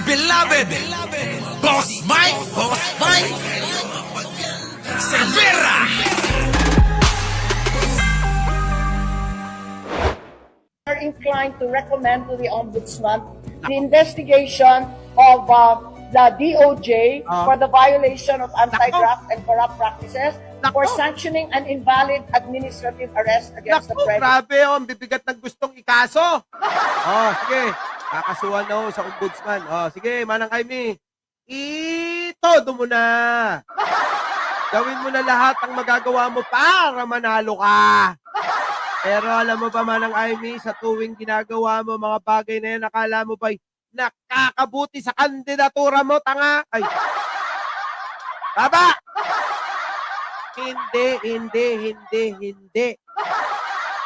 beloved Boss Mike Cervera. Are inclined to recommend to the Ombudsman the investigation of the DOJ for the violation of anti-graft and corrupt practices for sanctioning an invalid administrative arrest against the President. Grabe, ang bibigat ng gustong ikaso. Sige. Kakasuhan na sa Ombudsman. Sige, Manang Amy. Itodo mo na. Gawin mo na lahat ang magagawa mo para manalo ka. Pero alam mo ba, Manang Amy, sa tuwing ginagawa mo mga bagay na yan, akala mo ba'y nakakabuti sa kandidatura mo, tanga? Ay. Baba! Hindi.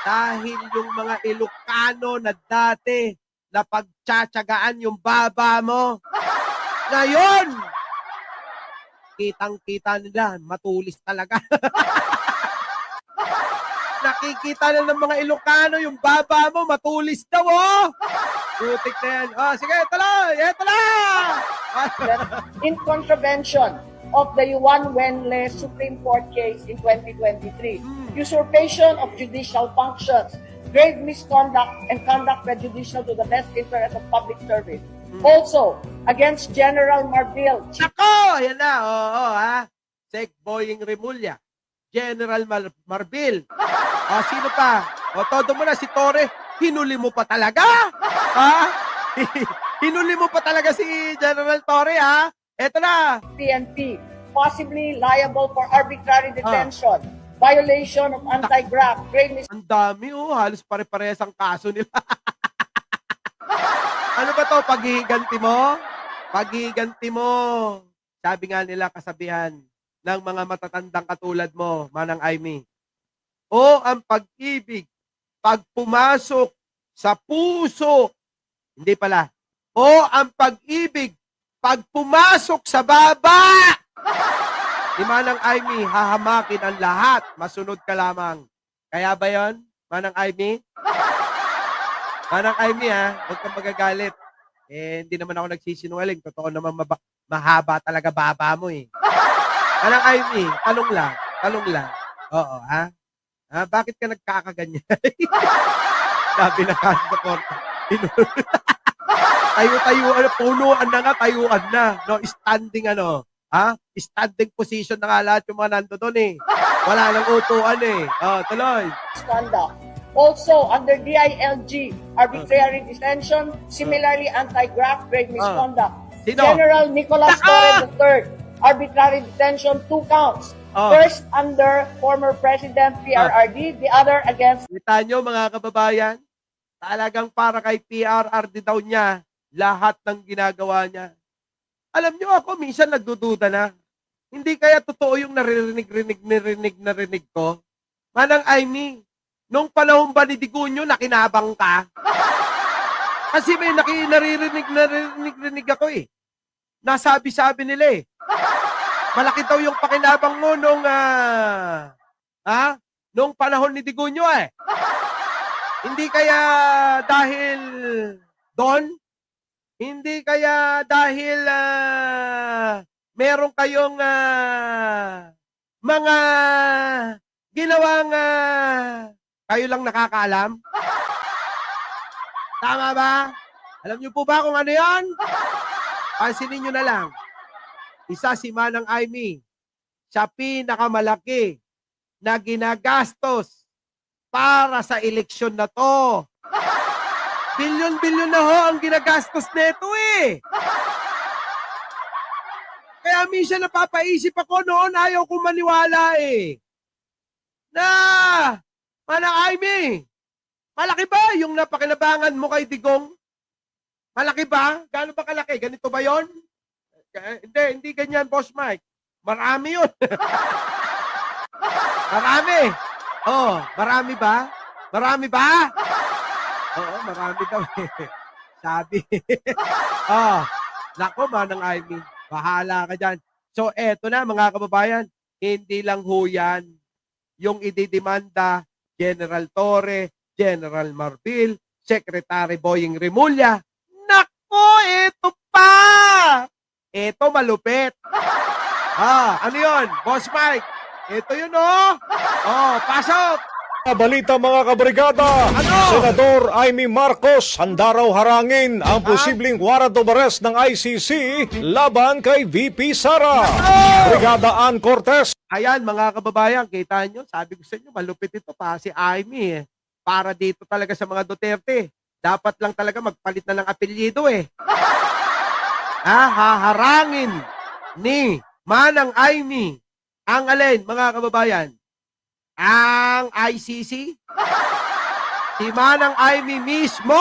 Dahil yung mga Ilocano na dati na pagtsatsagaan yung baba mo, ngayon, kitang-kita nila, matulis talaga. Nakikita na ng mga Ilocano yung baba mo, matulis daw, Putik na yan. Sige, ito lang. In contravention of the Yuan Wenle Supreme Court case in 2023, usurpation of judicial functions, grave misconduct, and conduct prejudicial to the best interest of public service. Also, against General Marbil. Ako! Yan na, Sec Boying Remulla, General Marbil. Sino pa? Todo mo na, si Torre. Hinuli mo pa talaga? Hinuli mo pa talaga si General Torre, Eto na. PNP, possibly liable for arbitrary detention, violation of anti-graft, grave misconduct. Ang dami, halos pare-parehas ang kaso nila. Ano ba to? Paghiganti mo. Sabi nga nila, kasabihan ng mga matatandang katulad mo, Manang Amy. Ang pag-ibig, pag pumasok sa puso, hindi pala. Ang pag-ibig, pag pumasok sa baba, ni Manang Amy, hahamakin ang lahat, masunod ka lamang. Kaya ba yon, Manang Amy? Manang Amy, huwag kang magagalit. Hindi naman ako nagsisinungaling. Totoo naman mahaba talaga baba mo, Manang Amy, talong lang. Oo, bakit ka nagkakaganyan? Sabi na kasi sa korte. Tayo-tayuan, punuan na nga, tayuan na. No, standing standing position na nga lahat yung mga nando doon, Wala nang upuan, tuloy. Misconduct. Also, under DILG, arbitrary detention, similarly anti-graft, grave misconduct. Sino? General Nicolas Torre III, arbitrary detention, 2 counts. First under former President PRRD, the other against... Kita nyo, mga kababayan, talagang para kay PRRD daw niya, lahat ng ginagawa niya. Alam nyo ako, minsan nagdududa na. Hindi kaya totoo yung narinig ko? Manang Amy, nung panahon ba ni Digunyo, nakinabang ka? Kasi may naririnig ako, Nasabi-sabi nila, malaki daw yung pakinabang mo nung panahon ni Digunyo, Hindi kaya dahil doon? Hindi kaya dahil meron kayong mga ginawang kayo lang nakakaalam? Tama ba? Alam niyo po ba kung ano yan? Pansinin nyo na lang. Isa si Manang Amy sa pinakamalaki na ginagastos para sa eleksyon na to. Bilyon-bilyon na ang ginagastos nito, Kaya minsan napapaisip ako noon, ayaw kong maniwala, Na, Manang Amy, malaki ba yung napakinabangan mo kay Digong? Malaki ba? Gaano ba kalaki? Ganito ba yon? Hindi ganyan, Boss Mike. Marami yun. Marami. Marami ba? Marami ba? Oo, marami daw. Sabi. Nako, Manang Amy. Bahala ka dyan. So, eto na, mga kababayan. Hindi lang ho yan yung ididemanda General Torre, General Marbil, Secretary Boying Remulla. Nako, eto pa! Ito malupit. Ano yun? Boss Mike. Ito yun, oh. Oh, pasok. Balita mga kabrigada, Ano? Senador Amy Marcos handa raw harangin ang posibleng warrant of arrest ng ICC laban kay VP Sara. Brigada Ann Cortez. Ayan, mga kababayan, kita nyo, sabi ko sa inyo, malupit ito pa si Amy eh. Para dito talaga sa mga Duterte. Dapat lang talaga magpalit na ng apelyido eh. Haharangin ni Manang Amy ang alin, mga kababayan? Ang ICC? Si Manang Amy mismo!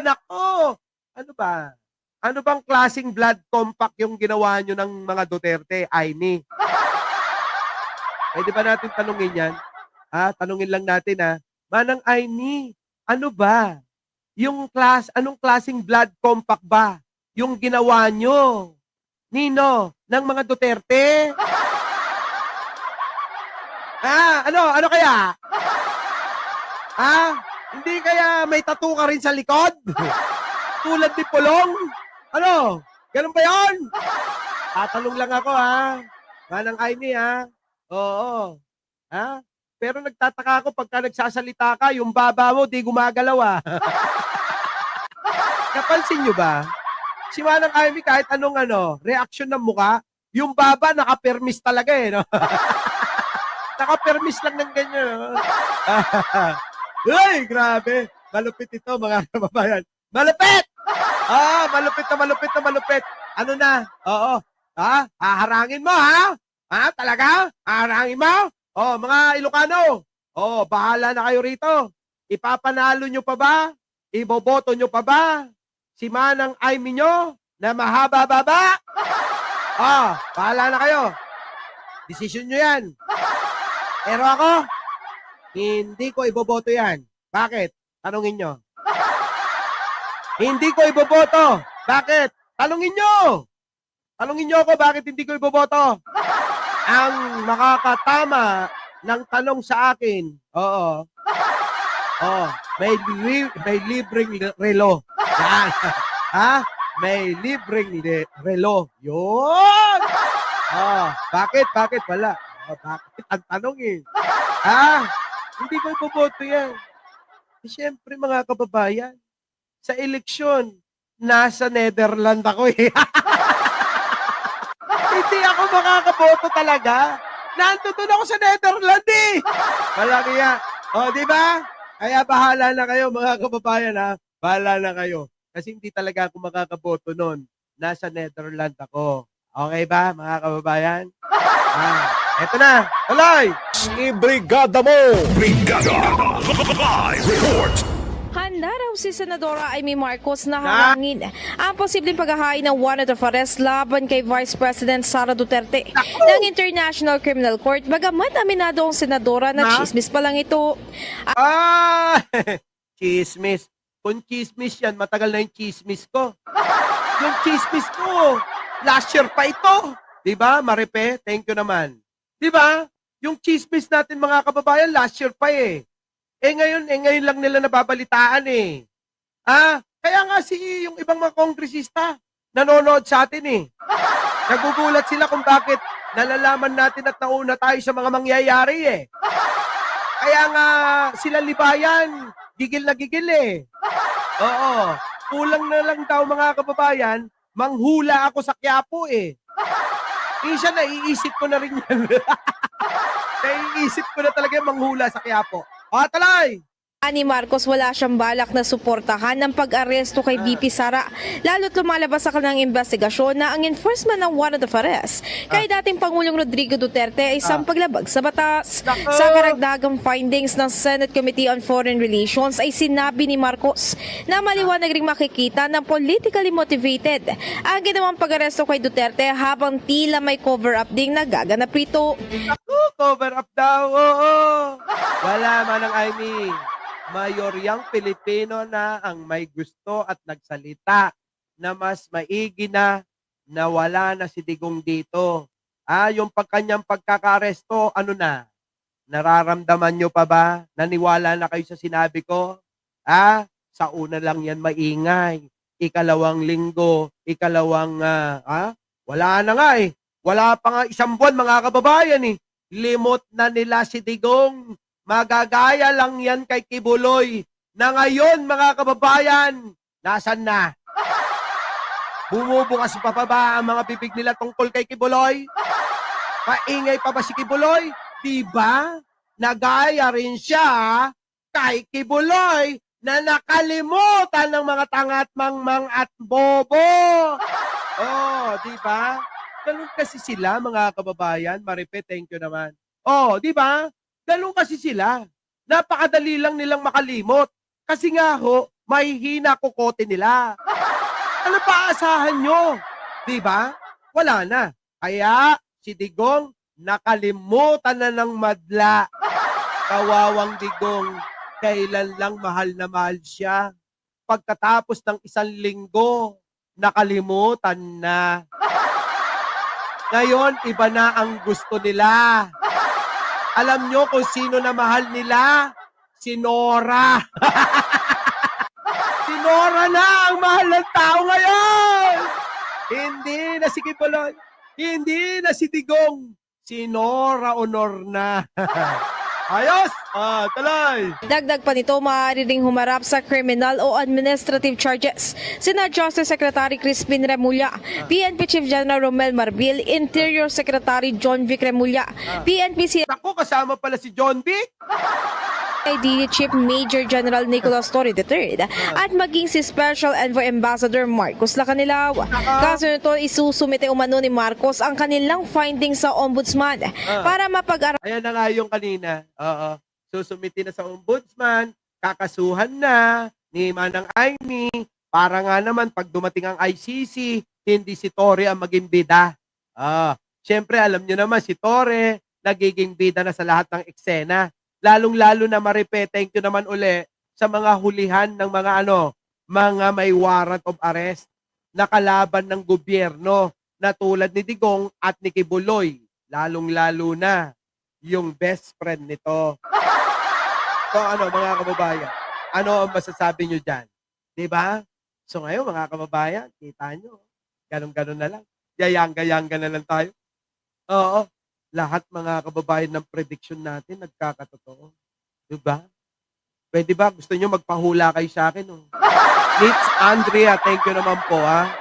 Nako! Ano ba? Ano bang klaseng blood compact yung ginawa nyo ng mga Duterte, Amy? Pwede ba natin tanungin yan? Tanungin lang natin Manang Amy, ano ba? Anong klaseng blood compact ba yung ginawa nyo? Nino, ng mga Duterte? Ano kaya? Hindi kaya may tattoo ka rin sa likod? Tulad ni Pulong? Ano? Ganun ba yun? Tatanong lang ako Manang Amy Oo. Pero nagtataka ako pagka nagsasalita ka, yung baba mo di gumagalaw Napansin nyo ba? Si Manang Amy kahit anong reaction ng muka, yung baba nakapermis talaga no? Nakapermis lang ng ganyan. Uy, grabe. Malupit ito, mga kababayan. Malupit! Malupit na malupit na malupit. Ano na? Oo. Haharangin mo, Talaga? Haharangin mo? Mga Ilocano. Bahala na kayo rito. Ipapanalo nyo pa ba? Iboboto nyo pa ba? Si Manang Amy nyo na mahaba-baba? Bahala na kayo. Desisyon nyo yan. Pero ako, hindi ko iboboto yan. Bakit? Tanungin nyo. Hindi ko iboboto. Bakit? Tanungin nyo. Tanungin nyo ako bakit hindi ko iboboto. Ang makakatama ng tanong sa akin, may libreng relo. Yan. May libreng relo. Yun. Bakit? Bakit? Wala. Bakit? Ang tanong hindi ko iboboto yan. Siyempre mga kababayan, sa eleksyon, nasa Netherlands ako Hindi ako makakaboto talaga. Nandun ako sa Netherlands Malaki yan. Di ba? Kaya bahala na kayo mga kababayan Bahala na kayo. Kasi hindi talaga ako makakaboto nun. Nasa Netherlands ako. Okay ba mga kababayan? Eto na. Tuloy! Ibrigada mo! Brigada Live Report. Handa raw si Senadora Amy Marcos na harangin ang posibleng paghahain ng warrant of arrest laban kay Vice President Sara Duterte ng International Criminal Court. Bagamat aminado ang senadora na chismis pa lang ito. Chismis. Kung chismis yan, matagal na yung chismis ko. Yung chismis ko, last year pa ito. Diba, Maripe? Thank you naman. Diba? Yung chismis natin mga kababayan, last year pa ngayon lang nila nababalitaan Kaya nga yung ibang mga kongresista nanonood sa atin Nagugulat sila kung bakit nalalaman natin at nauna tayo sa mga mangyayari Kaya nga sila Libayan, gigil na gigil Oo. Kulang na lang daw mga kababayan, manghula ako sa Quiapo Minsan naiisip ko na rin yan. Naiisip ko na talaga yung manghula sa Quiapo. Talay! Ni Marcos wala siyang balak na suportahan ng pag-aresto kay VP Sara, lalo't lumalabas sa kanilang investigasyon na ang enforcement ng warrant of arrest kay dating Pangulong Rodrigo Duterte ay isang paglabag sa batas. Sa karagdagang findings ng Senate Committee on Foreign Relations ay sinabi ni Marcos na maliwanag ring makikita na politically motivated ang ginawang pag-aresto kay Duterte habang tila may cover-up ding nagaganap rito. Cover up daw, oo. Wala man ang Amy. Mayoryang Pilipino na ang may gusto at nagsalita na mas maigi na wala na si Digong dito. Yung kanyang pagkakaresto, ano na? Nararamdaman nyo pa ba? Naniwala na kayo sa sinabi ko? Sa una lang yan maingay. Ikalawang linggo, ikalawang Wala na nga eh. Wala pa nga isang buwan mga kababayan eh. Limot na nila si Digong. Magagaya lang yan kay Kibuloy. Na ngayon mga kababayan, nasan na? Bumubukas pa ba ang mga bibig nila tungkol kay Kibuloy? Paingay pa ba si Kibuloy? Diba? Nagaya rin siya kay Kibuloy na nakalimutan ng mga tangat mangmang at bobo. Oh, di ba? Ganun kasi sila, mga kababayan. Maripe, thank you naman. Oh, di ba? Ganun kasi sila. Napakadali lang nilang makalimot. Kasi nga ho, mahihina kukote nila. Ano pa asahan nyo? Di ba? Wala na. Kaya si Digong nakalimutan na ng madla. Kawawang Digong, kailan lang mahal na mahal siya. Pagkatapos ng 1 linggo, nakalimutan na. Ngayon, iba na ang gusto nila. Alam nyo kung sino na mahal nila? Si Nora. Si Nora na ang mahal ng tao ngayon. Hindi na si Kibuloy. Hindi na si Digong. Si Nora Honor na. Ayos! Tuloy! Dagdag pa nito, maaari ring humarap sa criminal o administrative charges sina Justice Secretary Crispin Remulla, PNP Chief General Romel Marbil, Interior Secretary John Vic Remulla, PNP Ako, kasama pala si John Vic. CID Chief Major General Nicolas Torre III at maging si Special Envoy Ambassador Marcos Lacanilao. Kaso nito, isusumite umano ni Marcos ang kanilang findings sa Ombudsman para mapag-aralan. Ayan na nga yung kanina. Oo. Susumiti na sa ombudsman, kakasuhan na ni Manang Aimee, para nga naman pag dumating ang ICC, hindi si Torre ang maging bida. Siyempre, alam nyo naman, si Torre, nagiging bida na sa lahat ng eksena. Lalong-lalo na Maripe, thank you naman uli sa mga hulihan ng mga mga may warrant of arrest na kalaban ng gobyerno na tulad ni Digong at ni Kibuloy. Lalong-lalo na yung best friend nito. So mga kababayan, ano ang masasabi nyo dyan? Diba? So ngayon mga kababayan, kita nyo, ganun-ganun na lang. Yayangga-yangga na lang tayo. Oo. Lahat mga kababayan ng prediction natin nagkakatotoo. Diba? Pwede ba? Gusto nyo magpahula kayo sa akin? Nitz Andrea, thank you naman po ha.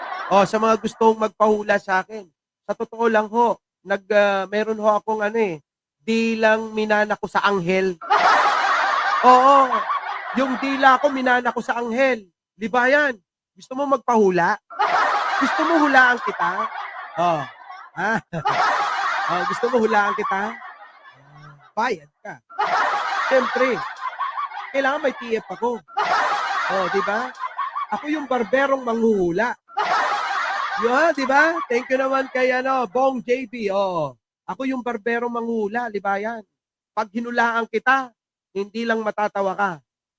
Sa mga gustong magpahula sa akin, sa totoo lang ho, meron ho akong dilang minana ko sa anghel. Oo, yung dila ko minana ko sa anghel. Di ba yan? Gusto mo magpahula? Gusto mo hulaan kita? Gusto mo hulaan kita? Bayad ka. Siyempre, kailangan may TF ako. Di ba? Ako yung barberong manghuhula. Yun, di ba? Thank you naman kay Bong JB. Ako yung barberong manghuhula, di ba yan? Pag hinulaan kita, hindi lang matatawa ka.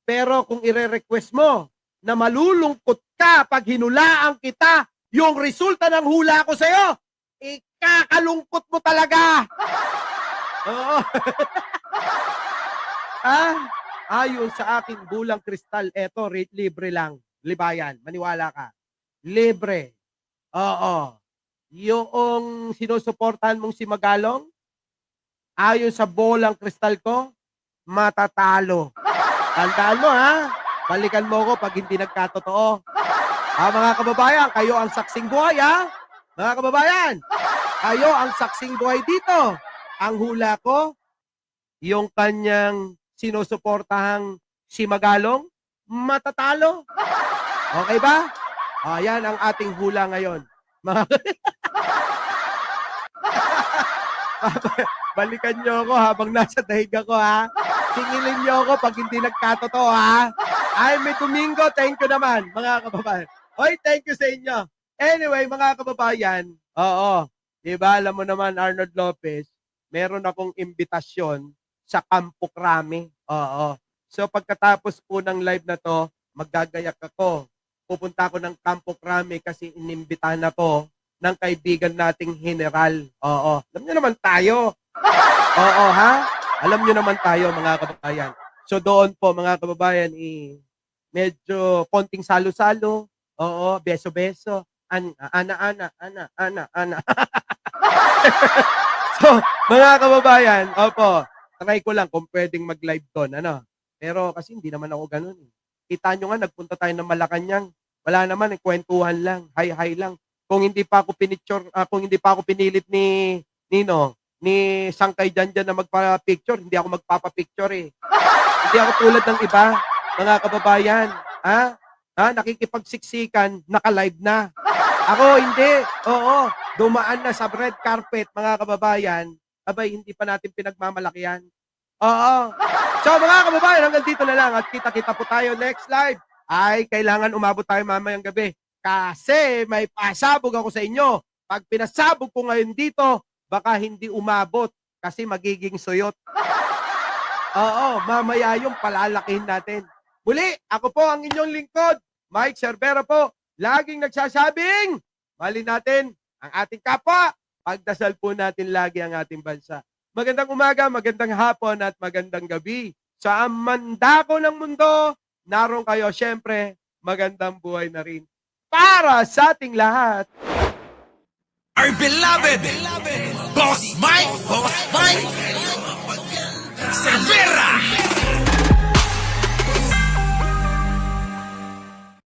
Pero kung ire-request mo na malulungkot ka pag hinulaan kita, yung resulta ng hula ko sa'yo, ikakalungkot mo talaga. Oo. Ayon sa aking bulang kristal, eto, libre lang. Libayan, maniwala ka. Libre. Oo. Yung sinusuportahan mong si Magalong, ayon sa bulang kristal ko, matatalo. Tandaan mo ha, balikan mo ko pag hindi nagkatotoo. Mga kababayan, kayo ang saksing buhay ha. Mga kababayan, kayo ang saksing buhay dito. Ang hula ko, yung kanyang sinusuportahang si Magalong, matatalo. Okay ba? Yan ang ating hula ngayon. Balikan nyo ako habang nasa dahiga ko ha. Singilin nyo ako pag hindi nagkatotoo ha. Ay, may Domingo, thank you naman mga kababayan. Hoy, thank you sa inyo. Anyway, mga kababayan, diba, alam mo naman Arnold Lopez, meron akong imbitasyon sa Campo Crame. So pagkatapos po ng live na to, maggagayak ako. Pupunta ako ng Campo Crame kasi inimbitahan ako ng kaibigan nating general. Alam nyo naman tayo. Alam nyo naman tayo mga kababayan. So doon po mga kababayan, medyo konting salo-salo, beso-beso. ana. So, mga kababayan, opo, try ko lang kung pwedeng mag-live doon, ano. Pero kasi hindi naman ako ganun. Kita nyo nga, nagpunta tayo ng Malacanang. Wala naman, kwentuhan lang, hi-hi lang. Kung hindi pa ako kung hindi pa ako pinilit ni Sangkay Janjan na magpa-picture, hindi ako magpapa-picture eh. Hindi ako tulad ng iba, mga kababayan. Nakikipagsiksikan, naka-live na. Ako, hindi. Oo, dumaan na sa red carpet, mga kababayan. Abay, hindi pa natin pinagmamalakihan. Oo. So, mga kababayan, hanggang dito na lang at kita-kita po tayo next live. Ay, kailangan umabot tayo mamayang gabi. Kasi may pasabog ako sa inyo. Pag pinasabog ko ngayon dito, baka hindi umabot kasi magiging suyot. Oo, mamaya yung palalakihin natin. Muli, ako po ang inyong lingkod, Mike Cervera po, laging nagsasabing, mali natin ang ating kapwa, pagdasal po natin lagi ang ating bansa. Magandang umaga, magandang hapon at magandang gabi. Sa mandako ng mundo, naroon kayo, syempre, magandang buhay na rin. Para sa ating lahat. Our beloved Boss Mike